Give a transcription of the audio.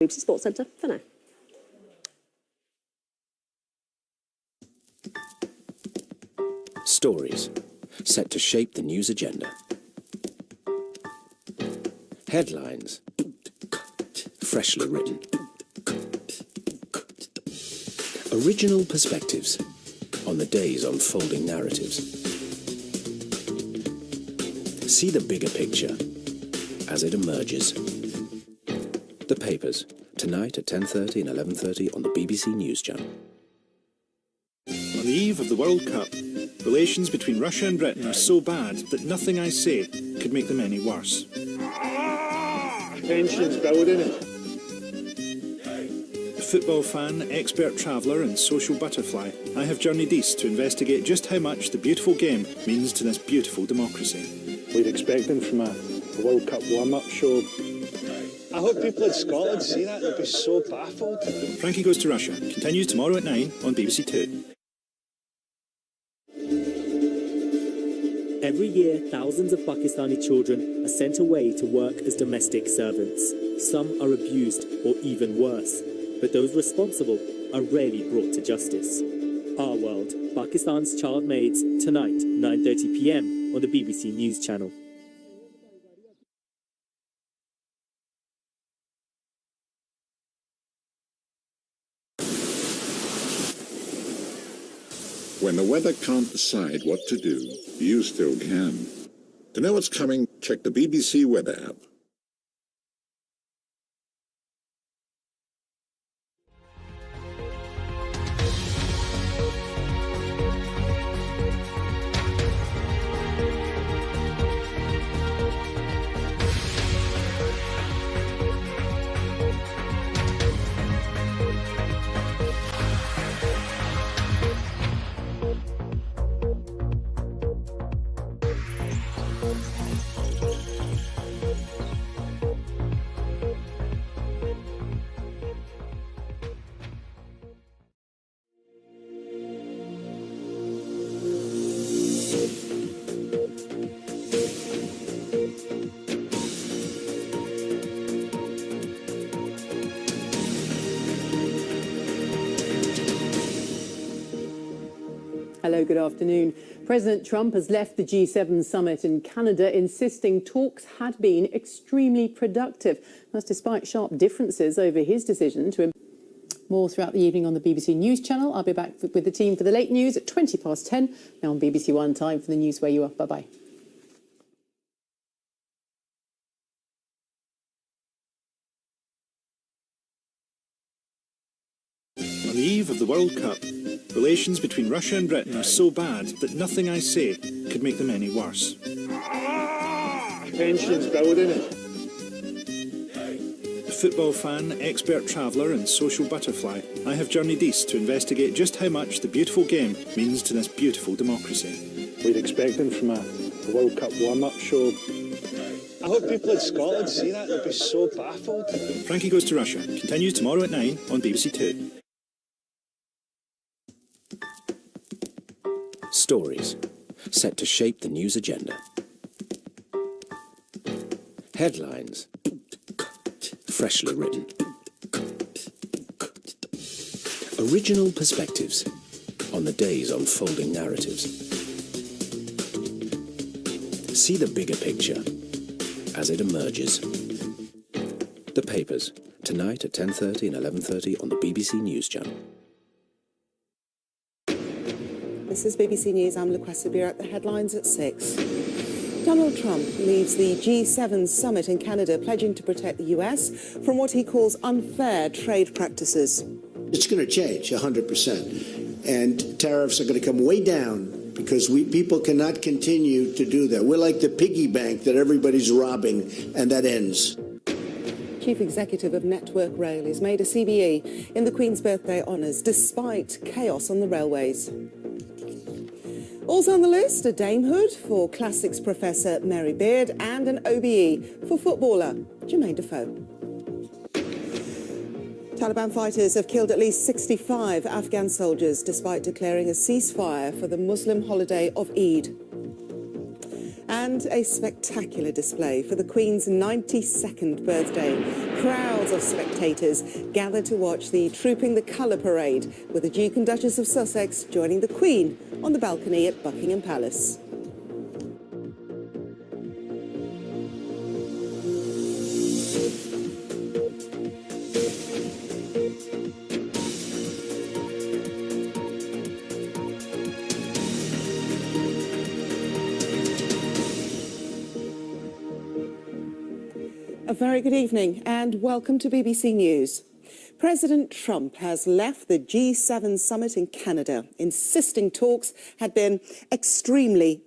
BBC Sports Centre for now. Stories set to shape the news agenda. Headlines freshly written. Original perspectives on the day's unfolding narratives. See the bigger picture as it emerges. The papers, tonight at 10:30 and 11:30 on the BBC News Channel. On the eve of the World Cup, relations between Russia and Britain are so bad that nothing I say could make them any worse. Tension's building. A football fan, expert traveller and social butterfly, I have journeyed east to investigate just how much the beautiful game means to this beautiful democracy. We're expecting from a World Cup warm-up show. I hope people in Scotland see that, they'll be so baffled. Frankie Goes to Russia continues tomorrow at 9 on BBC Two. Every year, thousands of Pakistani children are sent away to work as domestic servants. Some are abused or even worse, but those responsible are rarely brought to justice. Our World, Pakistan's child maids, tonight, 9:30 p.m. on the BBC News Channel. When the weather can't decide what to do, you still can. To know what's coming, check the BBC Weather app. Hello, good afternoon. President Trump has left the G7 summit in Canada, insisting talks had been extremely productive. That's despite sharp differences over his decision to... More throughout the evening on the BBC News Channel. I'll be back with the team for the late news at 10:20. Now on BBC One, time for the news where you are. Bye-bye. On the eve of the World Cup, relations between Russia and Britain are so bad that nothing I say could make them any worse. Tension's building. A football fan, expert traveller and social butterfly, I have journeyed east to investigate just how much the beautiful game means to this beautiful democracy. We're expecting from a World Cup warm-up show. I hope people in Scotland see that, they'll be so baffled. Frankie Goes to Russia continues tomorrow at 9 on BBC Two. Stories set to shape the news agenda. Headlines freshly written. Original perspectives on the day's unfolding narratives. See the bigger picture as it emerges. The papers, tonight at 10:30 and 11:30 on the BBC News Channel. This is BBC News. I'm Lekwasa Burak. The headlines at 6. Donald Trump leaves the G7 summit in Canada, pledging to protect the US from what he calls unfair trade practices. It's going to change 100%, and tariffs are going to come way down because people cannot continue to do that. We're like the piggy bank that everybody's robbing, and that ends. Chief Executive of Network Rail is made a CBE in the Queen's birthday honours, despite chaos on the railways. Also on the list, a damehood for classics professor Mary Beard and an OBE for footballer Jermaine Defoe. Taliban fighters have killed at least 65 Afghan soldiers despite declaring a ceasefire for the Muslim holiday of Eid. And a spectacular display for the Queen's 92nd birthday. Crowds of spectators gathered to watch the Trooping the Colour parade, with the Duke and Duchess of Sussex joining the Queen on the balcony at Buckingham Palace. A very good evening and welcome to BBC News. President Trump has left the G7 summit in Canada, insisting talks had been extremely